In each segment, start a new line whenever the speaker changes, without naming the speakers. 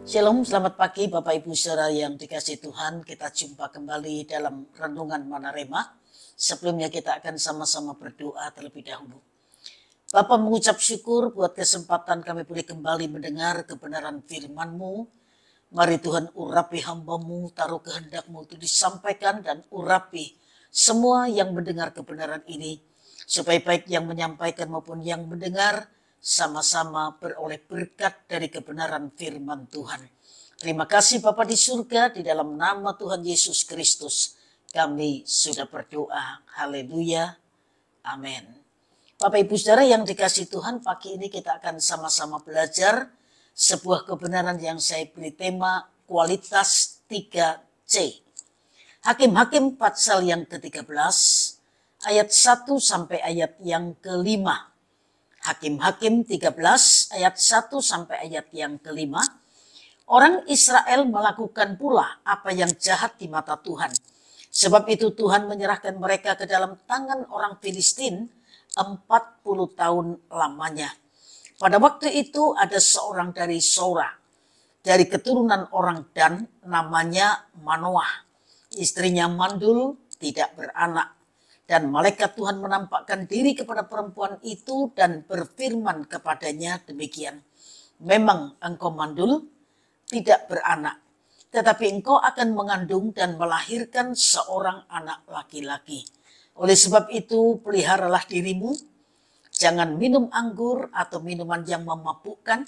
Shalom, selamat pagi Bapak Ibu Saudara yang dikasihi Tuhan. Kita jumpa kembali dalam Renungan Manarema. Sebelumnya kita akan sama-sama berdoa terlebih dahulu. Bapa mengucap syukur buat kesempatan kami boleh kembali mendengar kebenaran firman-Mu. Mari Tuhan urapi hamba-Mu, taruh kehendak-Mu itu disampaikan dan urapi semua yang mendengar kebenaran ini. Supaya baik yang menyampaikan maupun yang mendengar sama-sama beroleh berkat dari kebenaran firman Tuhan. Terima kasih Bapa di surga, di dalam nama Tuhan Yesus Kristus kami sudah berdoa. Haleluya. Amin. Bapak Ibu Saudara yang dikasihi Tuhan, pagi ini kita akan sama-sama belajar sebuah kebenaran yang saya beri tema kualitas 3C. Hakim-Hakim pasal yang ke-13 ayat 1 sampai ayat yang ke-5. Hakim-Hakim 13 ayat 1 sampai ayat yang ke-5. Orang Israel melakukan pula apa yang jahat di mata Tuhan. Sebab itu Tuhan menyerahkan mereka ke dalam tangan orang Filistin 40 tahun lamanya. Pada waktu itu ada seorang dari Sora, dari keturunan orang Dan, namanya Manoah. Istrinya mandul, tidak beranak. Dan malaikat Tuhan menampakkan diri kepada perempuan itu dan berfirman kepadanya demikian. Memang engkau mandul, tidak beranak, tetapi engkau akan mengandung dan melahirkan seorang anak laki-laki. Oleh sebab itu peliharalah dirimu, jangan minum anggur atau minuman yang memabukkan,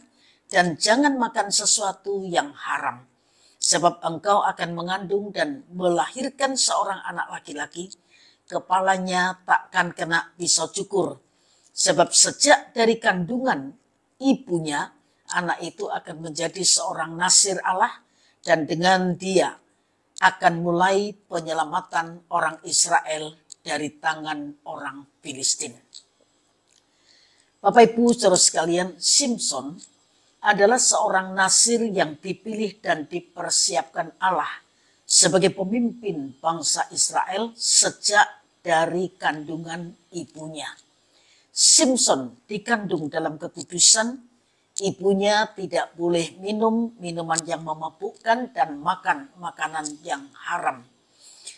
dan jangan makan sesuatu yang haram. Sebab engkau akan mengandung dan melahirkan seorang anak laki-laki, kepalanya takkan kena pisau cukur. Sebab sejak dari kandungan ibunya, anak itu akan menjadi seorang nasir Allah, dan dengan dia akan mulai penyelamatan orang Israel dari tangan orang Filistin. Bapak Ibu Saudara sekalian, Simson adalah seorang nasir yang dipilih dan dipersiapkan Allah sebagai pemimpin bangsa Israel sejak dari kandungan ibunya. Simson dikandung dalam kekudusan, ibunya tidak boleh minum minuman yang memabukkan dan makan makanan yang haram.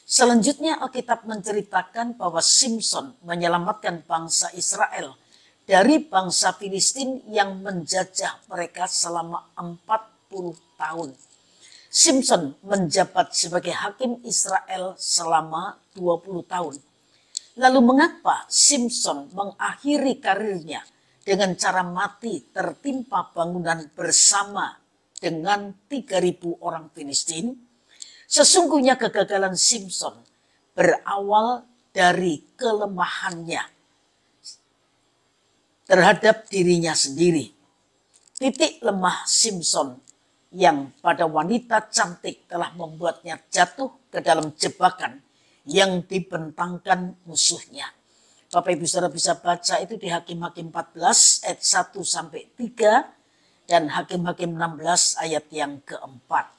Selanjutnya Alkitab menceritakan bahwa Simson menyelamatkan bangsa Israel dari bangsa Filistin yang menjajah mereka selama 40 tahun. Simson menjabat sebagai hakim Israel selama 20 tahun. Lalu mengapa Simson mengakhiri karirnya dengan cara mati tertimpa bangunan bersama dengan 3.000 orang Filistin? Sesungguhnya kegagalan Simson berawal dari kelemahannya terhadap dirinya sendiri. Titik lemah Simson yang pada wanita cantik telah membuatnya jatuh ke dalam jebakan yang dibentangkan musuhnya. Bapak Ibu Saudara bisa baca itu di Hakim-Hakim 14 ayat 1 sampai 3 dan Hakim-Hakim 16 ayat yang keempat.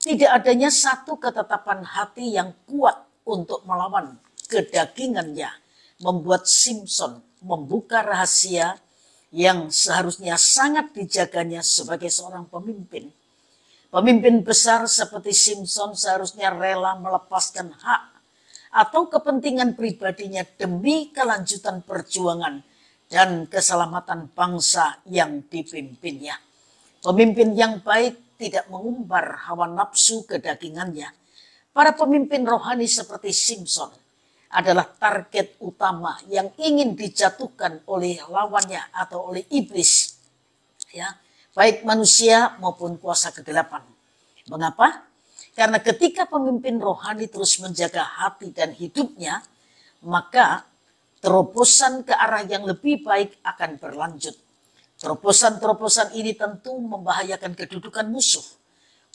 Tidak adanya satu ketetapan hati yang kuat untuk melawan kedagingannya membuat Simson membuka rahasia yang seharusnya sangat dijaganya sebagai seorang pemimpin. Pemimpin besar seperti Simson seharusnya rela melepaskan hak atau kepentingan pribadinya demi kelanjutan perjuangan dan keselamatan bangsa yang dipimpinnya. Pemimpin yang baik tidak mengumbar hawa nafsu kedagingannya. Para pemimpin rohani seperti Simson adalah target utama yang ingin dijatuhkan oleh lawannya atau oleh iblis, ya, baik manusia maupun kuasa kegelapan. Mengapa? Karena ketika pemimpin rohani terus menjaga hati dan hidupnya, maka terobosan ke arah yang lebih baik akan berlanjut. Terobosan-terobosan ini tentu membahayakan kedudukan musuh.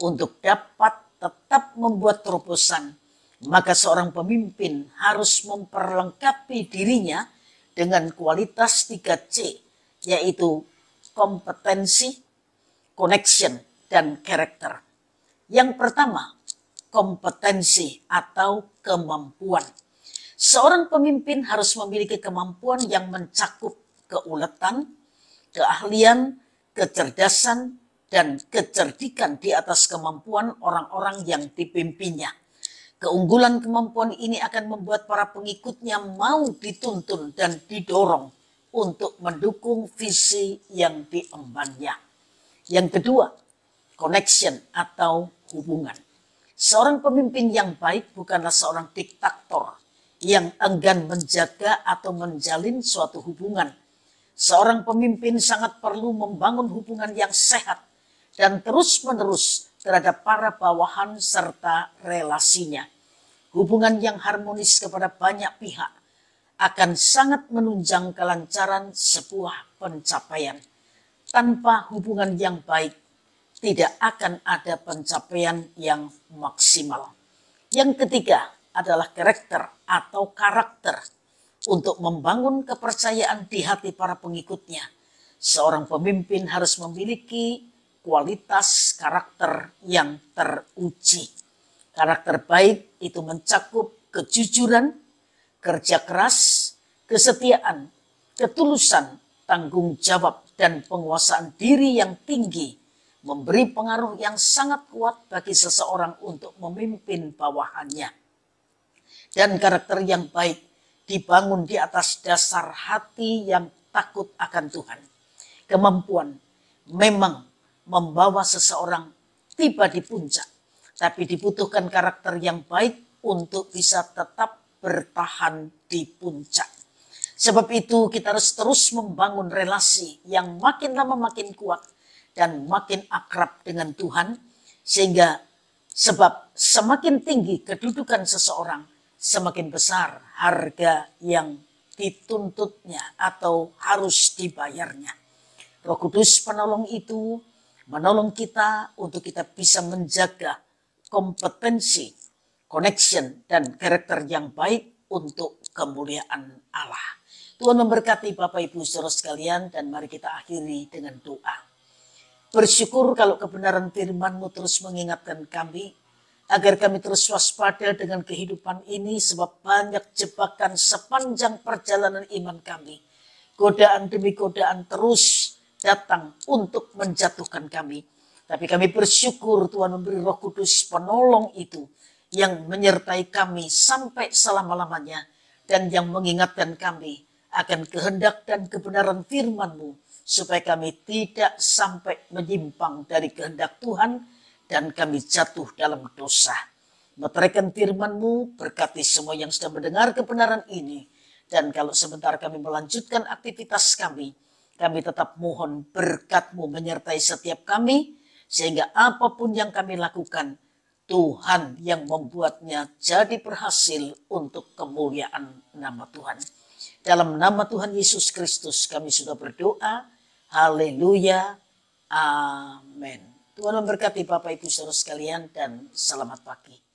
Untuk dapat tetap membuat terobosan, maka seorang pemimpin harus memperlengkapi dirinya dengan kualitas 3C, yaitu kompetensi, connection, dan karakter. Yang pertama, kompetensi atau kemampuan. Seorang pemimpin harus memiliki kemampuan yang mencakup keuletan, keahlian, kecerdasan, dan kecerdikan di atas kemampuan orang-orang yang dipimpinnya. Keunggulan kemampuan ini akan membuat para pengikutnya mau dituntun dan didorong untuk mendukung visi yang diembannya. Yang kedua, connection atau hubungan. Seorang pemimpin yang baik bukanlah seorang diktator yang enggan menjaga atau menjalin suatu hubungan. Seorang pemimpin sangat perlu membangun hubungan yang sehat dan terus-menerus terhadap para bawahan serta relasinya. Hubungan yang harmonis kepada banyak pihak akan sangat menunjang kelancaran sebuah pencapaian. Tanpa hubungan yang baik, tidak akan ada pencapaian yang maksimal. Yang ketiga adalah karakter. Untuk membangun kepercayaan di hati para pengikutnya, seorang pemimpin harus memiliki kualitas karakter yang teruji. Karakter baik itu mencakup kejujuran, kerja keras, kesetiaan, ketulusan, tanggung jawab, dan penguasaan diri yang tinggi memberi pengaruh yang sangat kuat bagi seseorang untuk memimpin bawahannya. Dan karakter yang baik dibangun di atas dasar hati yang takut akan Tuhan. Kemampuan memang membawa seseorang tiba di puncak, tapi dibutuhkan karakter yang baik untuk bisa tetap bertahan di puncak. Sebab itu kita harus terus membangun relasi yang makin lama makin kuat dan makin akrab dengan Tuhan, sehingga sebab semakin tinggi kedudukan seseorang, semakin besar harga yang dituntutnya atau harus dibayarnya. Roh Kudus penolong itu menolong kita untuk kita bisa menjaga kompetensi, connection, dan karakter yang baik untuk kemuliaan Allah. Tuhan memberkati Bapak Ibu Saudara sekalian, dan mari kita akhiri dengan doa. Bersyukur kalau kebenaran firman-Mu terus mengingatkan kami, agar kami terus waspada dengan kehidupan ini, sebab banyak jebakan sepanjang perjalanan iman kami. Godaan demi godaan terus datang untuk menjatuhkan kami. Tapi kami bersyukur Tuhan memberi Roh Kudus penolong itu yang menyertai kami sampai selama-lamanya, dan yang mengingatkan kami akan kehendak dan kebenaran firman-Mu, supaya kami tidak sampai menyimpang dari kehendak Tuhan dan kami jatuh dalam dosa. Meteraikan firman-Mu, berkati semua yang sedang mendengar kebenaran ini. Dan kalau sebentar kami melanjutkan aktivitas kami tetap mohon berkat-Mu menyertai setiap kami, sehingga apapun yang kami lakukan, Tuhan yang membuatnya jadi berhasil untuk kemuliaan nama Tuhan. Dalam nama Tuhan Yesus Kristus kami sudah berdoa. Haleluya. Amin. Tuhan memberkati Bapak Ibu Saudara sekalian, dan selamat pagi.